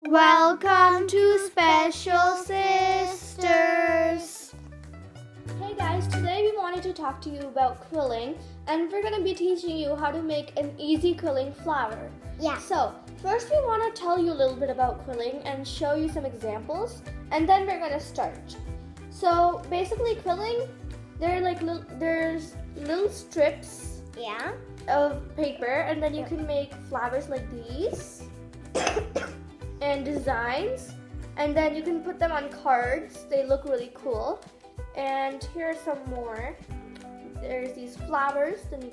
Welcome to Special Sisters. Hey guys, today we wanted to talk to you about quilling, and we're going to be teaching you how to make an easy quilling flower. Yeah. So, first we want to tell you a little bit about quilling and show you some examples, and then we're going to start. So, basically quilling, there's little strips Yeah. of paper, and then you can make flowers like these. And designs, and then you can put them on cards. They look really cool. And here are some more. There's these flowers. Then you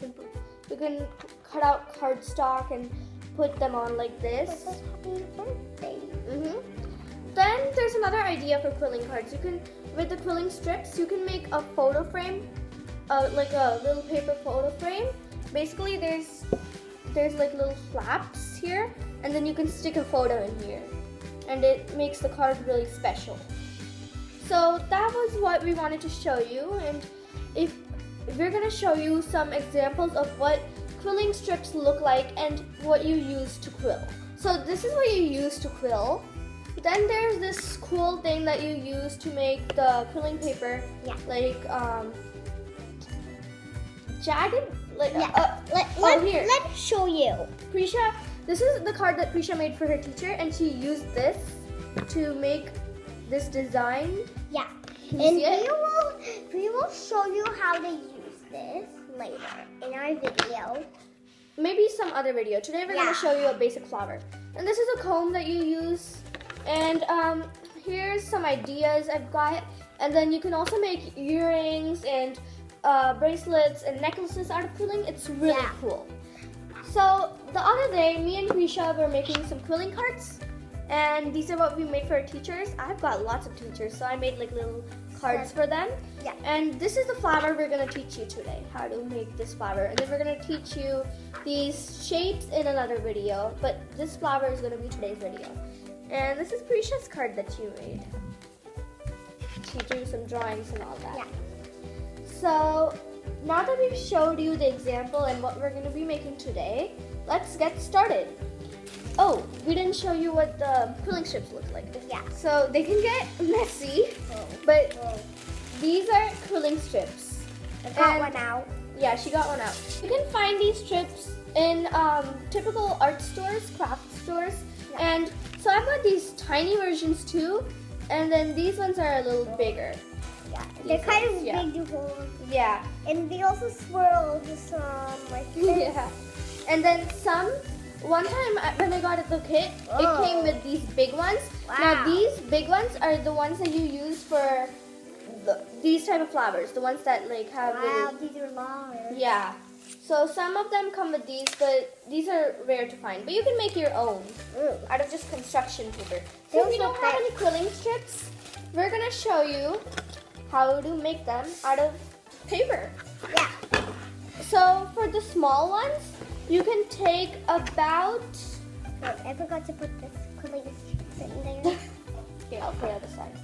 can cut out cardstock and put them on like this. Happy birthday. Then there's another idea for quilling cards. You can, with the quilling strips, you can make a photo frame, like a little paper photo frame. Basically, there's like little flaps here, and then you can stick a photo in here, and it makes the card really special. So that was what we wanted to show you, and if we're going to show you some examples of what quilling strips look like and what you use to quill. So this is what you use to quill. Then there's this cool thing that you use to make the quilling paper, like jagged. Let me show you. Prisha, this is the card that Prisha made for her teacher, and she used this to make this design. Yeah. Can you see it? We will show you how to use this later in our video. Maybe some other video. Today we're going to show you a basic flower. And this is a comb that you use. And here's some ideas I've got. And then you can also make earrings and bracelets and necklaces out of quilling. It's really cool. So the other day, me and Prisha were making some quilling cards, and these are what we made for our teachers. I've got lots of teachers, so I made like little cards for them. Yeah. And this is the flower we're gonna teach you today, how to make this flower. And then we're gonna teach you these shapes in another video, but this flower is gonna be today's video. And this is Prisha's card that she made. She drew some drawings and all that. Yeah. So now that we've showed you the example and what we're going to be making today, let's get started. Oh, we didn't show you what the quilling strips look like. Yeah. So they can get messy, but these are quilling strips. I got one out. Yeah, she got one out. You can find these strips in typical art stores, craft stores, and so I've got these tiny versions too, and then these ones are a little bigger. Yeah, they're kind of big to hold. Yeah. And they also swirl some like this. Yeah. And then one time when I got the kit, it came with these big ones. Wow. Now these big ones are the ones that you use for these type of flowers. The ones that like have these are large. Yeah. So some of them come with these, but these are rare to find. But you can make your own out of just construction paper. So if you don't have any quilling strips, we're going to show you how to make them out of paper. Yeah. So for the small ones, you can take about... I forgot to put this quilling strips in there. Here, I'll put it other side.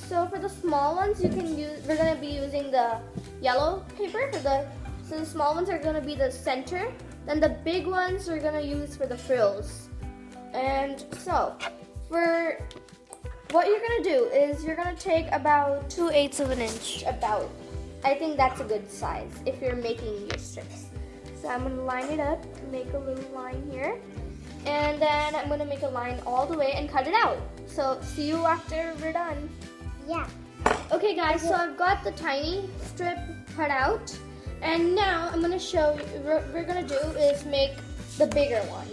So for the small ones, we're going to be using the yellow paper. So the small ones are going to be the center. Then the big ones we're going to use for the frills. And so for... what you're going to do is you're going to take about 2/8 of an inch, about. I think that's a good size if you're making your strips. So I'm going to line it up, make a little line here, and then I'm going to make a line all the way and cut it out. So see you after we're done. Yeah. Okay guys, so I've got the tiny strip cut out, and now I'm going to show you, what we're going to do is make the bigger one.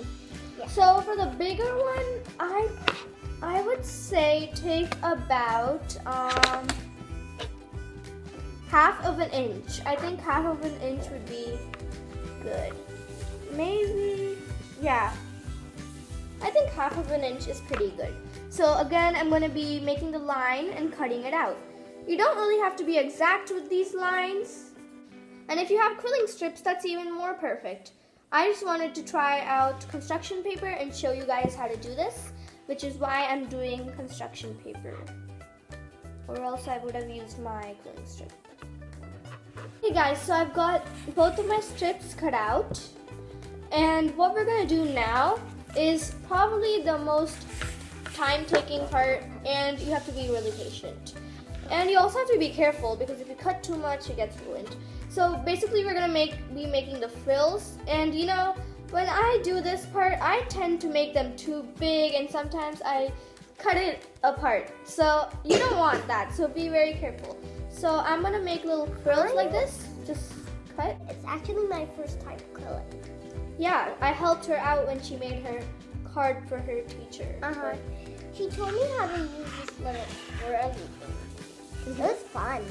Yeah. So for the bigger one, I would say take about half of an inch. I think half of an inch would be good. Maybe, yeah. I think half of an inch is pretty good. So again, I'm going to be making the line and cutting it out. You don't really have to be exact with these lines. And if you have quilling strips, that's even more perfect. I just wanted to try out construction paper and show you guys how to do this, which is why I'm doing construction paper. Or else I would have used my quilling strip. Hey guys, so I've got both of my strips cut out. And what we're going to do now is probably the most time-taking part, and you have to be really patient. And you also have to be careful because if you cut too much, it gets ruined. So basically, we're gonna be making the frills, and you know, when I do this part, I tend to make them too big, and sometimes I cut it apart. So you don't want that. So be very careful. So I'm gonna make little frills like this. Just cut. It's actually my first time quilling. Yeah, I helped her out when she made her card for her teacher. She told me how to use this little frilly thing. It was fun.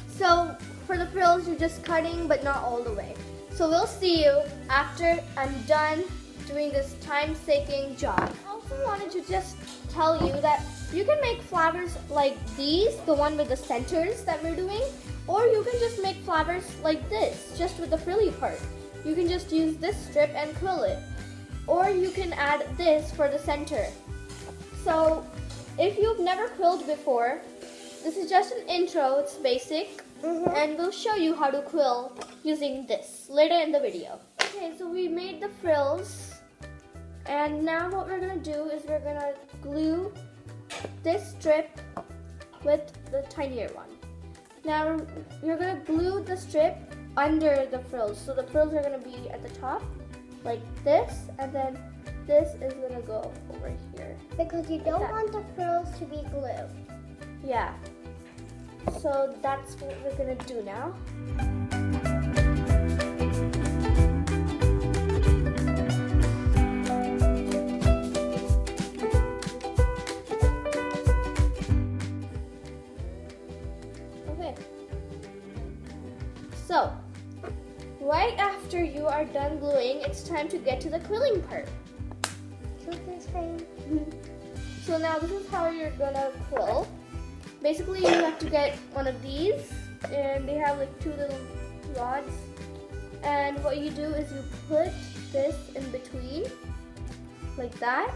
So for the frills, you're just cutting, but not all the way. So we'll see you after I'm done doing this time-taking job. I also wanted to just tell you that you can make flowers like these, the one with the centers that we're doing, or you can just make flowers like this, just with the frilly part. You can just use this strip and quill it. Or you can add this for the center. So if you've never quilled before, this is just an intro, it's basic. And we'll show you how to quill using this later in the video. Okay, so we made the frills. And now what we're gonna do is we're gonna glue this strip with the tinier one. Now you're gonna glue the strip under the frills. So the frills are gonna be at the top, like this, and then this is gonna go over here. Because you don't want the frills to be glue. Yeah. So that's what we're gonna do now. Okay. So, right after you are done gluing, it's time to get to the quilling part. So now this is how you're gonna quill. Basically, you have to get one of these, and they have like two little rods. And what you do is you put this in between, like that.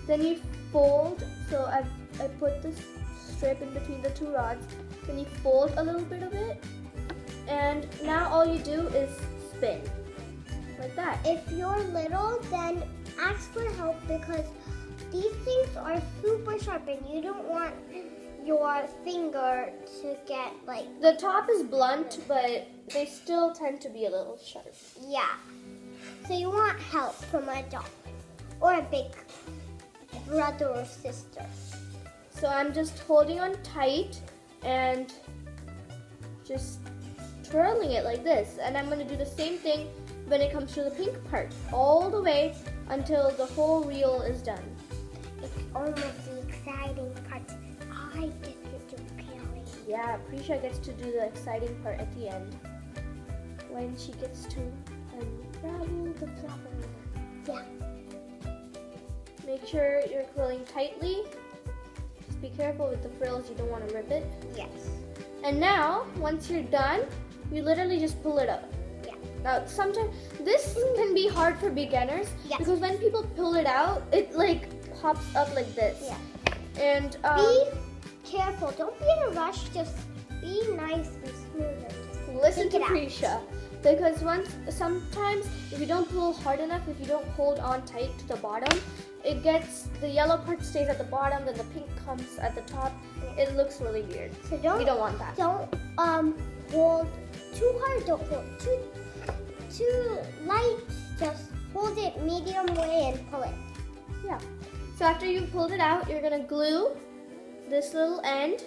Then you fold. So I put this strip in between the two rods. Then you fold a little bit of it, and now all you do is spin, like that. If you're little, then ask for help because these things are super sharp, and you don't want your finger to get like... The top is blunt, but they still tend to be a little sharp. Yeah. So you want help from an adult or a big brother or sister. So I'm just holding on tight and just twirling it like this. And I'm going to do the same thing when it comes to the pink part, all the way until the whole reel is done. It's almost the exciting part. I get to do peeling. Yeah, Prisha gets to do the exciting part at the end when she gets to unravel the flower. Yeah. Make sure you're quilling tightly. Just be careful with the frills, you don't want to rip it. Yes. And now, once you're done, you literally just pull it up. Yeah. Now, sometimes this can be hard for beginners because when people pull it out, it like pops up like this. Yeah. And be careful. Don't be in a rush. Just be nice and smooth. And listen to it out. Prisha, because sometimes if you don't pull hard enough, if you don't hold on tight to the bottom, the yellow part stays at the bottom, then the pink comes at the top. It looks really weird. So we don't want that. Don't hold too hard. Don't hold too light. Just hold it medium way and pull it. Yeah. So after you've pulled it out, you're gonna glue this little end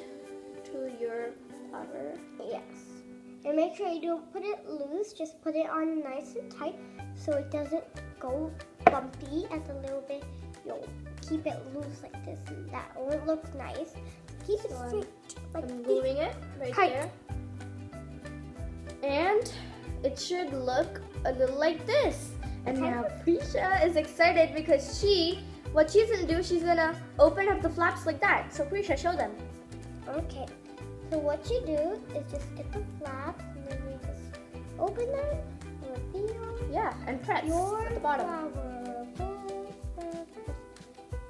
to your flower. Yes. And make sure you don't put it loose. Just put it on nice and tight so it doesn't go bumpy as a little bit. You'll keep it loose like this, and that won't look nice. Keep it straight. I'm gluing it right tight. there. And it should look a little like this. And now Prisha is excited because what she's gonna do, she's gonna open up the flaps like that. So Prisha, show them. Okay. So what you do is just get the flaps and then you just open them, reveal Yeah, and press your at the bottom. flower.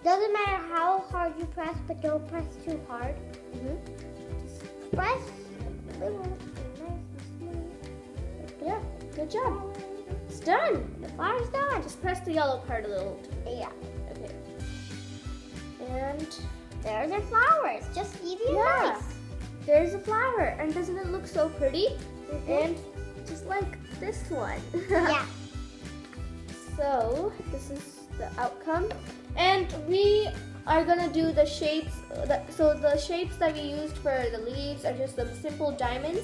Doesn't matter how hard you press, but don't press too hard. Just press a little nice and smooth. Yeah, good job. It's done. The flower's done. Just press the yellow part a little. Yeah. Okay. And there's our flowers. Just easy and yeah, nice. there's a flower. And doesn't it look so pretty? Mhm. And just like this one. Yeah. So this is the outcome. And we are gonna do the shapes. So the shapes that we used for the leaves are just the simple diamonds.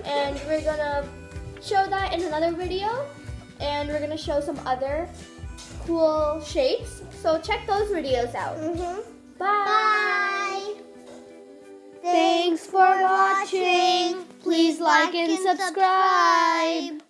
And we're gonna show that in another video. And we're gonna show some other cool shapes. So check those videos out. Mhm. Bye. Bye. Thanks for watching. Please like and subscribe.